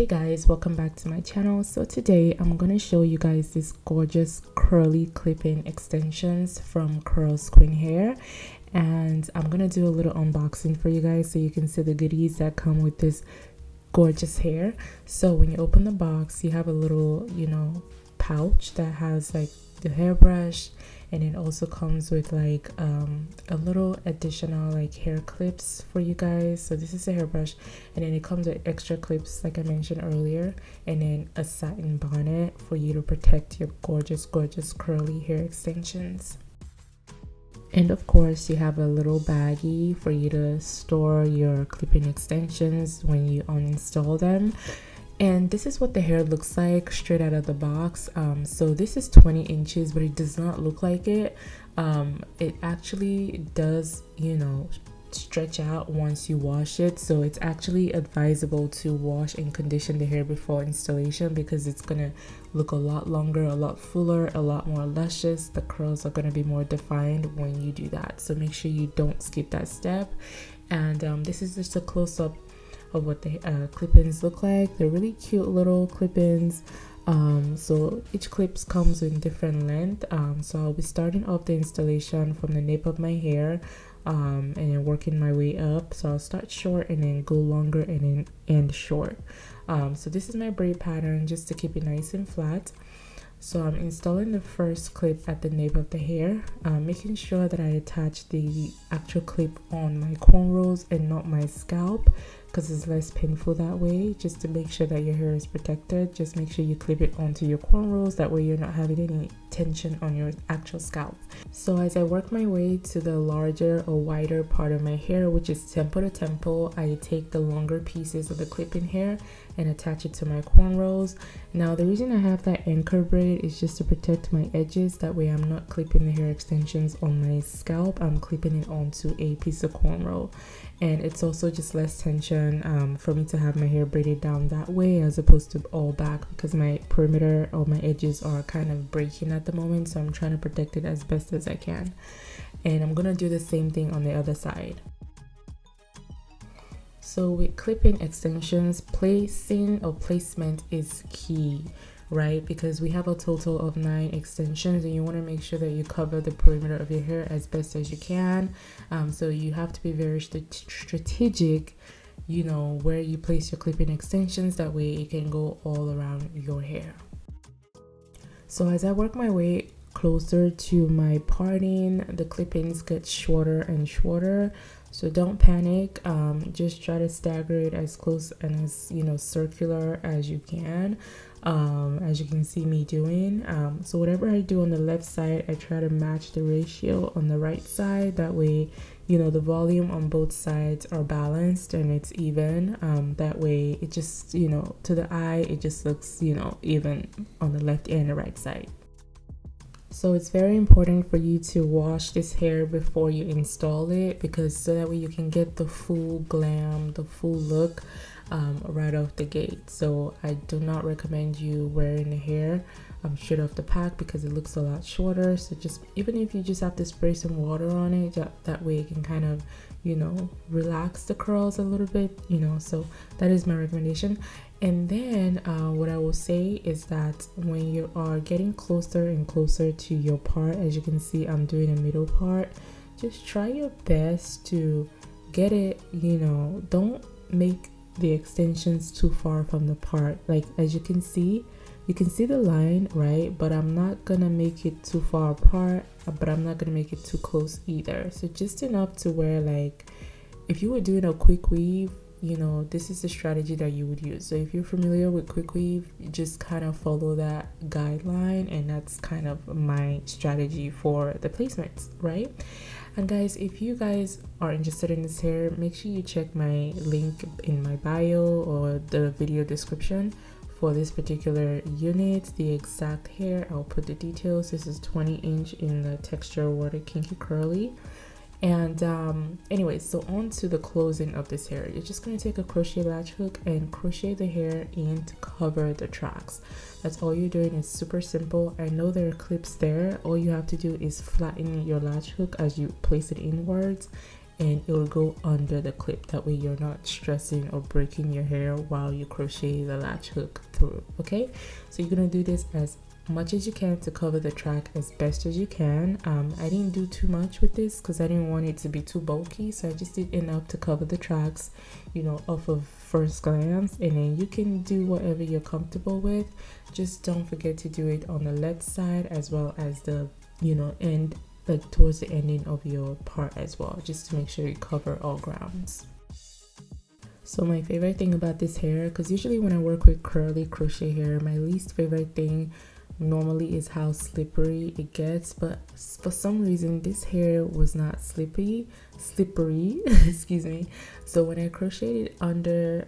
Hey guys, welcome back to my channel. So today I'm going to show you guys this gorgeous curly clip-in extensions from Curlsqueen hair, and I'm going to do a little unboxing for you guys so you can see the goodies that come with this gorgeous hair. So when you open the box, you have a little pouch that has like the hairbrush, and it also comes with like a little additional like hair clips for you guys. So this is a hairbrush, and then it comes with extra clips like I mentioned earlier, and then a satin bonnet for you to protect your gorgeous curly hair extensions. And of course you have a little baggie for you to store your clip-in extensions when you uninstall them. And this is what the hair looks like straight out of the box. So this is 20 inches, but it does not look like it. It actually does, stretch out once you wash it. So it's actually advisable to wash and condition the hair before installation, because it's gonna look a lot longer, a lot fuller, a lot more luscious. The curls are gonna be more defined when you do that. So make sure you don't skip that step. And this is just a close-up of what the clip-ins look like. They're really cute little clip-ins. So each clips comes in different length. So I'll be starting off the installation from the nape of my hair, and then working my way up. So I'll start short and then go longer and then end short. So this is my braid pattern, just to keep it nice and flat. So I'm installing the first clip at the nape of the hair, making sure that I attach the actual clip on my cornrows and not my scalp, because it's less painful that way. Just to make sure that your hair is protected, just make sure you clip it onto your cornrows. That way you're not having any tension on your actual scalp. So as I work my way to the larger or wider part of my hair, which is temple to temple, I take the longer pieces of the clip-in hair and attach it to my cornrows. Now the reason I have that anchor braid is just to protect my edges. That way I'm not clipping the hair extensions on my scalp, I'm clipping it onto a piece of cornrow. And it's also just less tension for me to have my hair braided down that way as opposed to all back, because my perimeter or my edges are kind of breaking at the moment. So I'm trying to protect it as best as I can. And I'm gonna do the same thing on the other side. So with clip-in extensions, placement is key, right? Because we have a total of 9 extensions, and you want to make sure that you cover the perimeter of your hair as best as you can. So you have to be very strategic, where you place your clip-in extensions. That way it can go all around your hair. So as I work my way closer to my parting, the clip-ins get shorter and shorter. So don't panic, just try to stagger it as close and as circular as you can, as you can see me doing. So whatever I do on the left side, I try to match the ratio on the right side. That way the volume on both sides are balanced and it's even. That way it just to the eye it just looks even on the left and the right side. So it's very important for you to wash this hair before you install it, because so that way you can get the full glam, the full look right off the gate. So I do not recommend you wearing the hair straight off the pack, because it looks a lot shorter. So just even if you just have to spray some water on it, that way it can kind of relax the curls a little bit, so that is my recommendation. And then what I will say is that when you are getting closer and closer to your part, as you can see I'm doing a middle part, just try your best to get it, don't make the extensions too far from the part. Like as you can see the line, right? But I'm not gonna make it too far apart, but I'm not gonna make it too close either. So just enough to where, like, if you were doing a quick weave, this is the strategy that you would use. So if you're familiar with quick weave, just kind of follow that guideline, and that's kind of my strategy for the placements, right? And guys, if you guys are interested in this hair, make sure you check my link in my bio or the video description for this particular unit, the exact hair. I'll put the details. This is 20 inch in the texture water kinky curly. And anyway, so on to the closing of this hair. You're just going to take a crochet latch hook and crochet the hair in to cover the tracks. That's all you're doing. It's super simple. I know there are clips there. All you have to do is flatten your latch hook as you place it inwards, and it will go under the clip. That way you're not stressing or breaking your hair while you crochet the latch hook through. Okay, so you're gonna do this as much as you can to cover the track as best as you can. I didn't do too much with this because I didn't want it to be too bulky, so I just did enough to cover the tracks, you know, off of first glance. And then you can do whatever you're comfortable with. Just don't forget to do it on the left side as well as the, you know, end, like towards the ending of your part as well, just to make sure you cover all grounds. So my favorite thing about this hair, because usually when I work with curly crochet hair, my least favorite thing normally is how slippery it gets, but for some reason this hair was not slippery excuse me. So when I crocheted under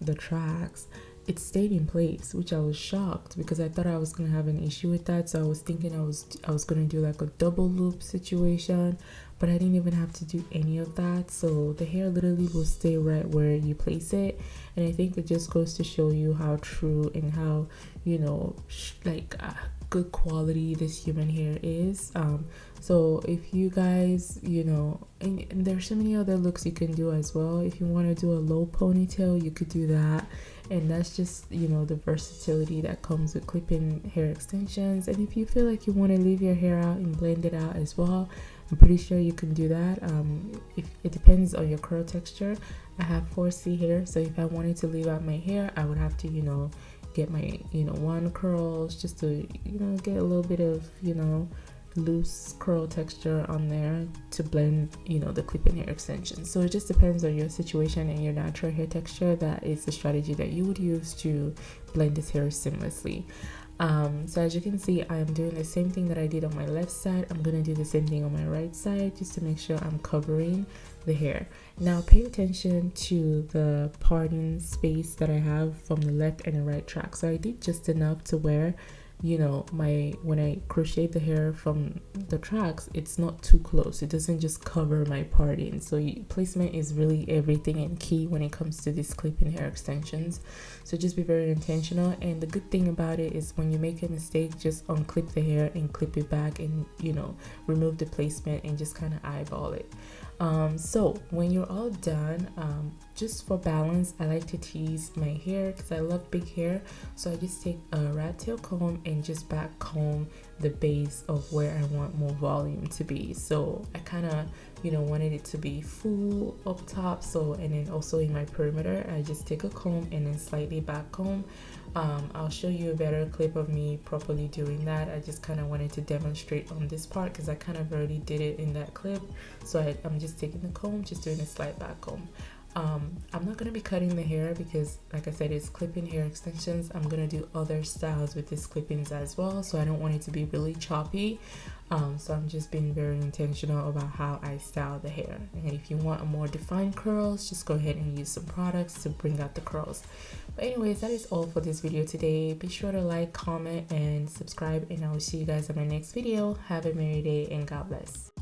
the tracks, it stayed in place, which I was shocked because I thought I was gonna have an issue with that. So I was thinking I was gonna do like a double loop situation, but I didn't even have to do any of that. So the hair literally will stay right where you place it, and I think it just goes to show you how true and how, you know, good quality this human hair is. So if you guys, you know, and there's so many other looks you can do as well. If you want to do a low ponytail, you could do that, and that's just, you know, the versatility that comes with clipping hair extensions. And if you feel like you want to leave your hair out and blend it out as well, I'm pretty sure you can do that. If it depends on your curl texture. I have 4C hair, so if I wanted to leave out my hair, I would have to, you know, get my, you know, one curls just to, you know, get a little bit of, you know, loose curl texture on there to blend, you know, the clip-in hair extension. So it just depends on your situation and your natural hair texture. That is the strategy that you would use to blend this hair seamlessly. So as you can see, I am doing the same thing that I did on my left side. I'm gonna do the same thing on my right side just to make sure I'm covering the hair. Now pay attention to the parting space that I have from the left and the right track. So I did just enough to where, you know, when I crochet the hair from the tracks, it's not too close. It doesn't just cover my parting. So placement is really everything and key when it comes to these clip-in hair extensions. So just be very intentional. And the good thing about it is when you make a mistake, just unclip the hair and clip it back, and, you know, remove the placement and just kind of eyeball it. So when you're all done, just for balance, I like to tease my hair because I love big hair. So I just take a rat tail comb and just back comb the base of where I want more volume to be. So I kind of, you know, wanted it to be full up top. So, and then also in my perimeter, I just take a comb and then slightly back comb. I'll show you a better clip of me properly doing that. I just kind of wanted to demonstrate on this part because I kind of already did it in that clip. So I'm just taking the comb, just doing a slight back comb. I'm not going to be cutting the hair because, like I said, it's clip-in hair extensions. I'm going to do other styles with these clip-ins as well, so I don't want it to be really choppy. So I'm just being very intentional about how I style the hair. And if you want a more defined curls, just go ahead and use some products to bring out the curls. But anyways, that is all for this video today. Be sure to like, comment, and subscribe, and I will see you guys in my next video. Have a merry day and God bless.